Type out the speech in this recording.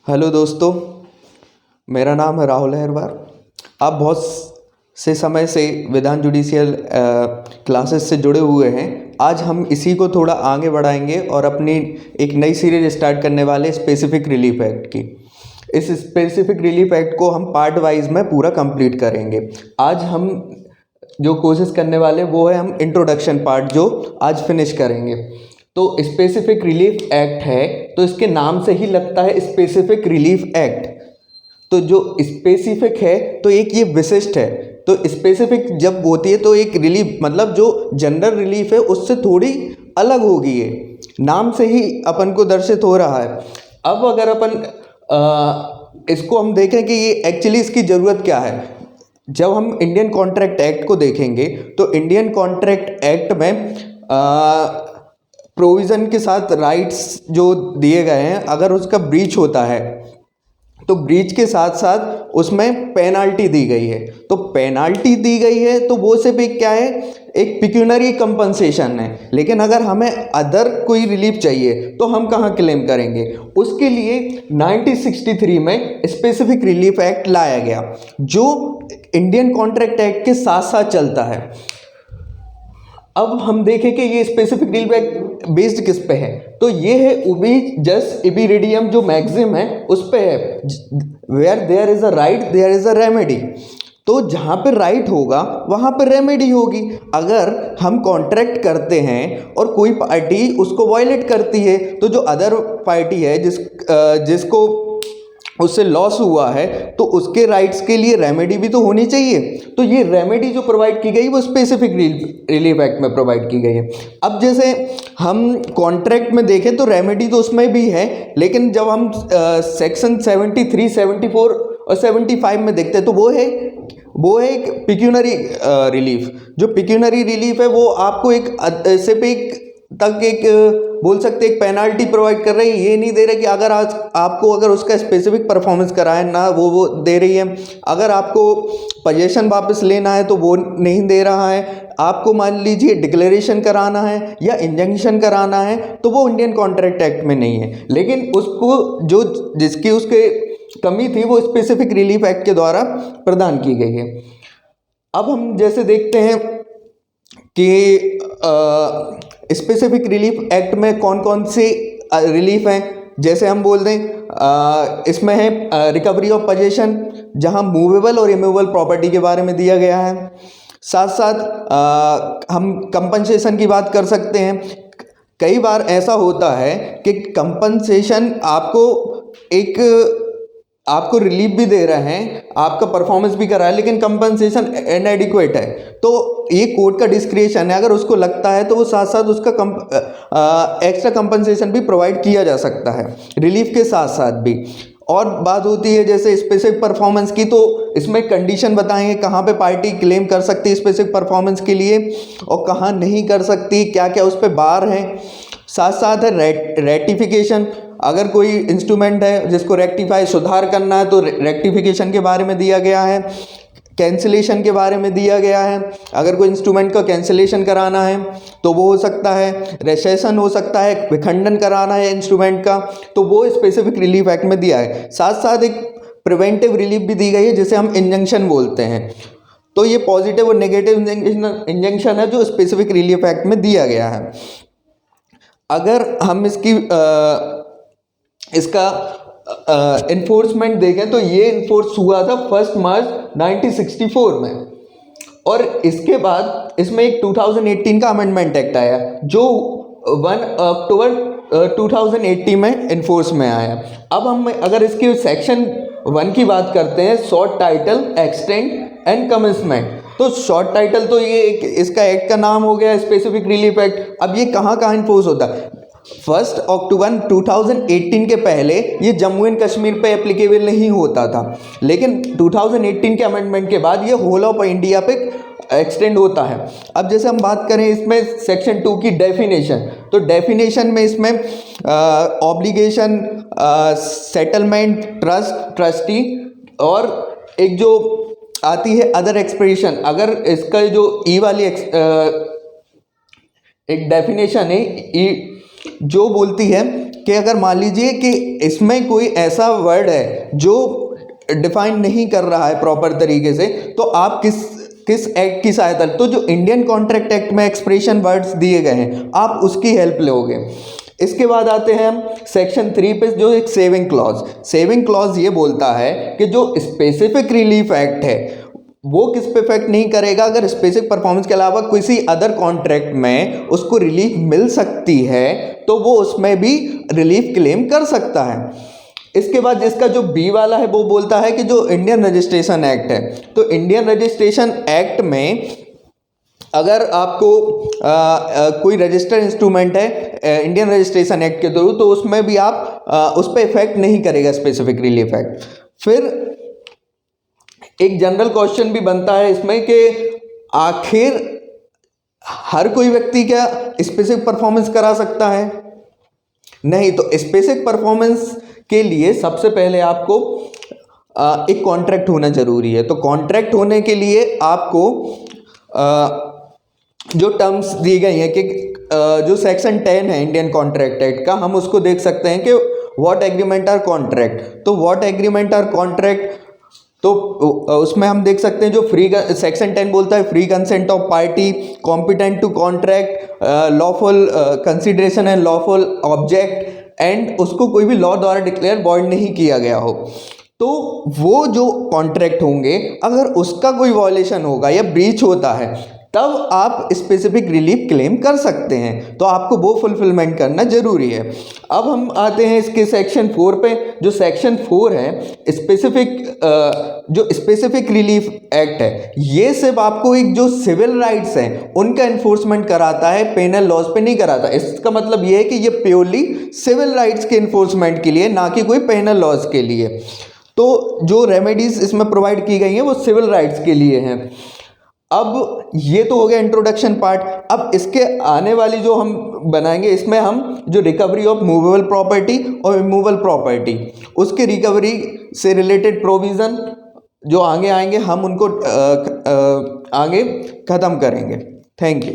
Hello दोस्तों, मेरा नाम है राहुल अहिरवार। आप बहुत से समय से विधान जुडिशियल क्लासेस से जुड़े हुए हैं। आज हम इसी को थोड़ा आगे बढ़ाएंगे और अपनी एक नई सीरीज स्टार्ट करने वाले स्पेसिफिक रिलीफ एक्ट की। इस स्पेसिफिक रिलीफ एक्ट को हम पार्ट वाइज में पूरा कंप्लीट करेंगे। आज हम जो कोशिश करने वाले वो है हम इंट्रोडक्शन पार्ट जो आज फिनिश करेंगे। तो स्पेसिफिक रिलीफ एक्ट है तो इसके नाम से ही लगता है स्पेसिफिक रिलीफ एक्ट। तो जो स्पेसिफिक है तो एक ये विशिष्ट है। तो स्पेसिफिक जब होती है तो एक रिलीफ मतलब जो जनरल रिलीफ है उससे थोड़ी अलग होगी। ये नाम से ही अपन को दर्शित हो रहा है। अब अगर अपन इसको हम देखें कि ये एक्चुअली इसकी ज़रूरत क्या है। जब हम इंडियन कॉन्ट्रैक्ट एक्ट को देखेंगे तो इंडियन कॉन्ट्रैक्ट एक्ट में प्रोविज़न के साथ राइट्स जो दिए गए हैं, अगर उसका ब्रीच होता है तो ब्रीच के साथ साथ उसमें पेनाल्टी दी गई है। तो पेनाल्टी दी गई है तो वो सिर्फ एक क्या है, एक पिक्यूनरी कंपनसेशन है। लेकिन अगर हमें अदर कोई रिलीफ चाहिए तो हम कहाँ क्लेम करेंगे। उसके लिए 1963 में स्पेसिफिक रिलीफ एक्ट लाया गया जो इंडियन कॉन्ट्रैक्ट एक्ट के साथ साथ चलता है। अब हम देखें कि ये स्पेसिफिक रिलीफ एक्ट बेस्ड किस पे है। तो ये है उबी जस इबीरिडियम जो मैक्सिम है उस पे है, where there is a right there is a remedy. तो जहाँ पे राइट होगा वहाँ पे रेमेडी होगी। अगर हम कॉन्ट्रैक्ट करते हैं और कोई पार्टी उसको वायलेट करती है तो जो अदर पार्टी है जिसको उससे लॉस हुआ है तो उसके राइट्स के लिए रेमेडी भी तो होनी चाहिए। तो ये रेमेडी जो प्रोवाइड की गई वो स्पेसिफिक रिलीफ एक्ट में प्रोवाइड की गई है। अब जैसे हम कॉन्ट्रैक्ट में देखें तो रेमेडी तो उसमें भी है, लेकिन जब हम सेक्शन 73, 74 और 75 में देखते हैं तो वो है एक पिक्यूनरी रिलीफ। जो पिक्यूनरी रिलीफ है वो आपको एक सिर्फ एक बोल सकते एक पेनाल्टी प्रोवाइड कर रही है। ये नहीं दे रहे कि अगर आज आपको अगर उसका स्पेसिफिक परफॉर्मेंस करा है ना वो दे रही है। अगर आपको पोजीशन वापस लेना है तो वो नहीं दे रहा है। आपको मान लीजिए डिक्लेरेशन कराना है या इंजंक्शन कराना है तो वो इंडियन कॉन्ट्रैक्ट एक्ट में नहीं है। लेकिन उसको जो जिसकी उसके कमी थी वो स्पेसिफिक रिलीफ एक्ट के द्वारा प्रदान की गई है। अब हम जैसे देखते हैं कि स्पेसिफिक रिलीफ एक्ट में कौन कौन से रिलीफ हैं। जैसे हम बोल दें इसमें है रिकवरी ऑफ पोजेशन, जहां मूवेबल और इमूवेबल प्रॉपर्टी के बारे में दिया गया है। साथ साथ हम कंपनसेशन की बात कर सकते हैं। कई बार ऐसा होता है कि कंपनसेशन आपको रिलीफ भी दे रहे हैं, आपका परफॉर्मेंस भी कर रहा है, लेकिन कंपनसेशन इनएडिक्वेट है। तो ये कोर्ट का डिस्क्रिशन है, अगर उसको लगता है तो वो साथ साथ उसका एक्स्ट्रा कंपनसेशन भी प्रोवाइड किया जा सकता है रिलीफ के साथ साथ भी। और बात होती है जैसे स्पेसिफिक परफॉर्मेंस की, तो इसमें कंडीशन बताएंगे कहाँ पे पार्टी क्लेम कर सकती है स्पेसिफिक परफॉर्मेंस के लिए और कहाँ नहीं कर सकती, क्या क्या उस पर बार है। साथ साथ है रेक्टिफिकेशन। अगर कोई इंस्ट्रूमेंट है जिसको रेक्टिफाई सुधार करना है तो रेक्टिफिकेशन के बारे में दिया गया है। कैंसिलेशन के बारे में दिया गया है, अगर कोई इंस्ट्रूमेंट का कैंसिलेशन कराना है तो वो हो सकता है। रेसेशन हो सकता है, विखंडन कराना है इंस्ट्रूमेंट का तो वो स्पेसिफिक रिलीफ एक्ट में दिया है। साथ साथ एक प्रिवेंटिव रिलीफ भी दी गई है जिसे हम इंजंक्शन बोलते हैं। तो ये पॉजिटिव और नेगेटिव इंजंक्शन है जो स्पेसिफिक रिलीफ एक्ट में दिया गया है। अगर हम इसका इन्फोर्समेंट देखें तो ये इन्फोर्स हुआ था 1 मार्च 1964 में, और इसके बाद इसमें एक 2018 का अमेंडमेंट एक्ट आया जो 1 अक्टूबर 2018 में इन्फोर्स में आया। अब हम अगर इसके सेक्शन 1 की बात करते हैं, शॉर्ट टाइटल, एक्सटेंड एंड कमिसमेंट। तो शॉर्ट टाइटल तो ये इसका एक्ट का नाम हो गया स्पेसिफिक रिलीफ एक्ट। अब ये कहाँ कहाँ इन्फोर्स होता है। 1 अक्टूबर 2018 के पहले ये जम्मू एंड कश्मीर पे एप्लीकेबल नहीं होता था, लेकिन 2018 के अमेंडमेंट के बाद ये होल ऑफ इंडिया पे एक्सटेंड होता है। अब जैसे हम बात करें इसमें सेक्शन 2 की डेफिनेशन, तो डेफिनेशन में इसमें ऑब्लिगेशन, सेटलमेंट, ट्रस्ट, ट्रस्टी और एक जो आती है अदर एक्सप्रेशन। अगर इसका जो ई वाली एक डेफिनेशन है ई जो बोलती है कि अगर मान लीजिए कि इसमें कोई ऐसा वर्ड है जो डिफाइन नहीं कर रहा है प्रॉपर तरीके से, तो आप किस एक्ट की सहायता, तो जो इंडियन कॉन्ट्रैक्ट एक्ट में एक्सप्रेशन वर्ड्स दिए गए हैं आप उसकी हेल्प लोगे। इसके बाद आते हैं हम सेक्शन 3 पे, जो एक सेविंग क्लॉज ये बोलता है कि जो स्पेसिफिक रिलीफ एक्ट है वो किस पे इफेक्ट नहीं करेगा, अगर स्पेसिफिक परफॉर्मेंस के अलावा किसी अदर कॉन्ट्रैक्ट में उसको रिलीफ मिल सकती है तो वो उसमें भी रिलीफ क्लेम कर सकता है। इसके बाद जिसका जो बी वाला है वो बोलता है कि जो इंडियन रजिस्ट्रेशन एक्ट है, तो इंडियन रजिस्ट्रेशन एक्ट में अगर आपको कोई रजिस्टर्ड इंस्ट्रूमेंट है इंडियन रजिस्ट्रेशन एक्ट के थ्रू, तो उसमें भी आप उस पर इफेक्ट नहीं करेगा स्पेसिफिक रिलीफ एक्ट। फिर एक जनरल क्वेश्चन भी बनता है इसमें कि आखिर हर कोई व्यक्ति क्या स्पेसिफिक परफॉर्मेंस करा सकता है? नहीं। तो स्पेसिफिक परफॉर्मेंस के लिए सबसे पहले आपको एक कॉन्ट्रैक्ट होना जरूरी है। तो कॉन्ट्रैक्ट होने के लिए आपको जो टर्म्स दी गई हैं कि जो सेक्शन 10 है इंडियन कॉन्ट्रैक्ट एक्ट का, हम उसको देख सकते हैं कि व्हाट एग्रीमेंट आर कॉन्ट्रैक्ट। तो व्हाट एग्रीमेंट आर कॉन्ट्रैक्ट, तो उसमें हम देख सकते हैं जो सेक्शन 10 बोलता है free consent of party, competent to contract, lawful consideration and lawful object, and उसको कोई भी लॉ द्वारा डिक्लेयर वॉइड नहीं किया गया हो। तो वो जो कॉन्ट्रैक्ट होंगे अगर उसका कोई वॉयलेशन होगा या ब्रीच होता है तब आप स्पेसिफिक रिलीफ क्लेम कर सकते हैं। तो आपको वो फुलफिलमेंट करना जरूरी है। अब हम आते हैं इसके सेक्शन 4 पे। जो सेक्शन 4 है जो स्पेसिफिक रिलीफ एक्ट है, ये सिर्फ आपको एक जो सिविल राइट्स हैं उनका इन्फोर्समेंट कराता है, पेनल लॉज पे नहीं कराता। इसका मतलब ये है कि ये प्योरली सिविल राइट्स के इन्फोर्समेंट के लिए, ना कि कोई पेनल लॉज के लिए। तो जो रेमेडीज इसमें प्रोवाइड की गई हैं वो सिविल राइट्स के लिए हैं। अब ये तो हो गया इंट्रोडक्शन पार्ट। अब इसके आने वाली जो हम बनाएंगे, इसमें हम जो रिकवरी ऑफ मूवेबल प्रॉपर्टी और इमूवेबल प्रॉपर्टी, उसके रिकवरी से रिलेटेड प्रोविज़न जो आगे आएंगे हम उनको आगे ख़त्म करेंगे। Thank you.